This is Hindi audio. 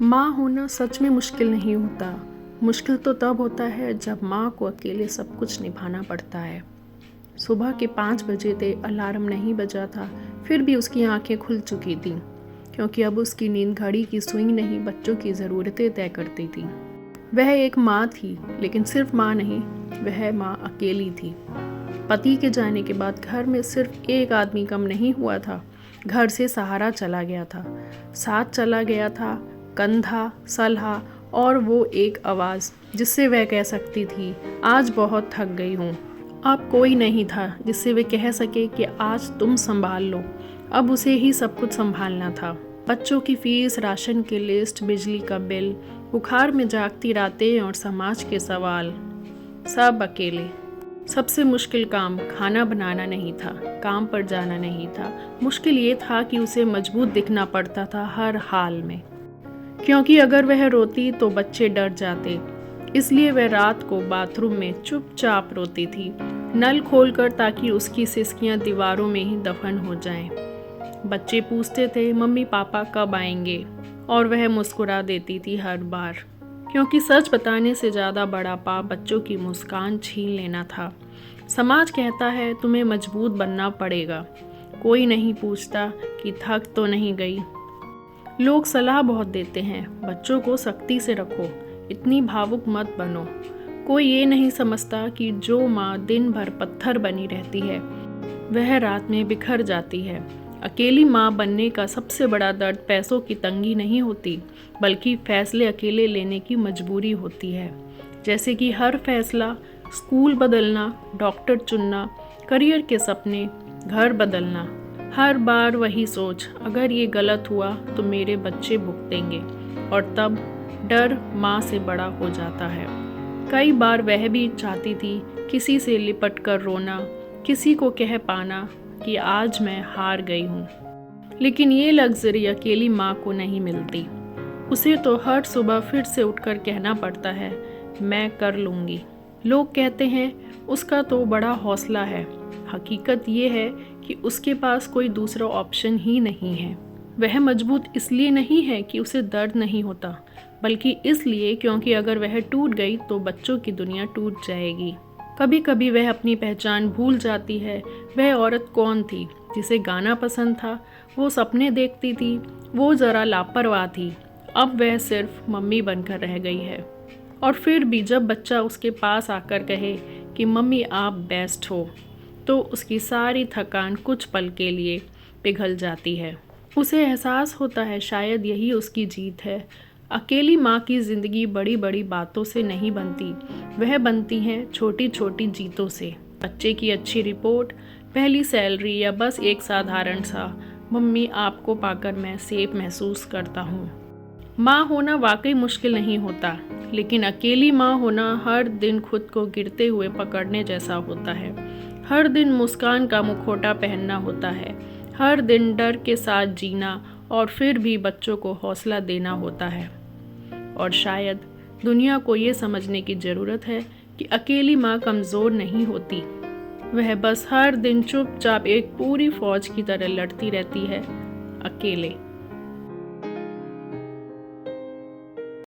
माँ होना सच में मुश्किल नहीं होता। मुश्किल तो तब होता है जब माँ को अकेले सब कुछ निभाना पड़ता है। सुबह के 5 बजे थे, अलार्म नहीं बजा था, फिर भी उसकी आंखें खुल चुकी थीं, क्योंकि अब उसकी नींद घड़ी की सुई नहीं, बच्चों की ज़रूरतें तय करती थी। वह एक माँ थी, लेकिन सिर्फ माँ नहीं, वह माँ अकेली थी। पति के जाने के बाद घर में सिर्फ एक आदमी कम नहीं हुआ था, घर से सहारा चला गया था, साथ चला गया था, कंधा, सलाह और वो एक आवाज़ जिससे वह कह सकती थी, आज बहुत थक गई हूँ। अब कोई नहीं था जिससे वे कह सके कि आज तुम संभाल लो। अब उसे ही सब कुछ संभालना था। बच्चों की फीस, राशन की लिस्ट, बिजली का बिल, बुखार में जागती रातें और समाज के सवाल, सब अकेले। सबसे मुश्किल काम खाना बनाना नहीं था, काम पर जाना नहीं था। मुश्किल ये था कि उसे मजबूत दिखना पड़ता था हर हाल में, क्योंकि अगर वह रोती तो बच्चे डर जाते। इसलिए वह रात को बाथरूम में चुपचाप रोती थी, नल खोलकर, ताकि उसकी सिसकियां दीवारों में ही दफन हो जाएं। बच्चे पूछते थे, मम्मी पापा कब आएंगे, और वह मुस्कुरा देती थी हर बार, क्योंकि सच बताने से ज़्यादा बड़ा पाप बच्चों की मुस्कान छीन लेना था। समाज कहता है तुम्हें मजबूत बनना पड़ेगा, कोई नहीं पूछता कि थक तो नहीं गई। लोग सलाह बहुत देते हैं, बच्चों को सख्ती से रखो, इतनी भावुक मत बनो। कोई ये नहीं समझता कि जो माँ दिन भर पत्थर बनी रहती है, वह रात में बिखर जाती है। अकेली माँ बनने का सबसे बड़ा दर्द पैसों की तंगी नहीं होती, बल्कि फैसले अकेले लेने की मजबूरी होती है। जैसे कि हर फैसला, स्कूल बदलना, डॉक्टर चुनना, करियर के सपने, घर बदलना। हर बार वही सोच, अगर ये गलत हुआ तो मेरे बच्चे भुगतेंगे, और तब डर माँ से बड़ा हो जाता है। कई बार वह भी चाहती थी किसी से लिपट कर रोना, किसी को कह पाना कि आज मैं हार गई हूँ, लेकिन ये लग्जरी अकेली माँ को नहीं मिलती। उसे तो हर सुबह फिर से उठकर कहना पड़ता है, मैं कर लूँगी। लोग कहते हैं उसका तो बड़ा हौसला है। हकीकत ये है कि उसके पास कोई दूसरा ऑप्शन ही नहीं है। वह मजबूत इसलिए नहीं है कि उसे दर्द नहीं होता, बल्कि इसलिए क्योंकि अगर वह टूट गई तो बच्चों की दुनिया टूट जाएगी। कभी कभी वह अपनी पहचान भूल जाती है। वह औरत कौन थी? जिसे गाना पसंद था, वो सपने देखती थी, वो ज़रा लापरवाह थी। अब वह सिर्फ मम्मी बनकर रह गई है। और फिर भी जब बच्चा उसके पास आकर कहे कि मम्मी आप बेस्ट हो, तो उसकी सारी थकान कुछ पल के लिए पिघल जाती है। उसे एहसास होता है शायद यही उसकी जीत है। अकेली माँ की ज़िंदगी बड़ी बड़ी बातों से नहीं बनती, वह बनती हैं छोटी छोटी जीतों से। बच्चे की अच्छी रिपोर्ट, पहली सैलरी, या बस एक साधारण सा मम्मी आपको पाकर मैं सेफ महसूस करता हूँ। माँ होना वाकई मुश्किल नहीं होता, लेकिन अकेली माँ होना हर दिन खुद को गिरते हुए पकड़ने जैसा होता है। हर दिन मुस्कान का मुखौटा पहनना होता है, हर दिन डर के साथ जीना, और फिर भी बच्चों को हौसला देना होता है। और शायद दुनिया को ये समझने की ज़रूरत है कि अकेली माँ कमज़ोर नहीं होती, वह बस हर दिन चुपचाप एक पूरी फौज की तरह लड़ती रहती है, अकेले।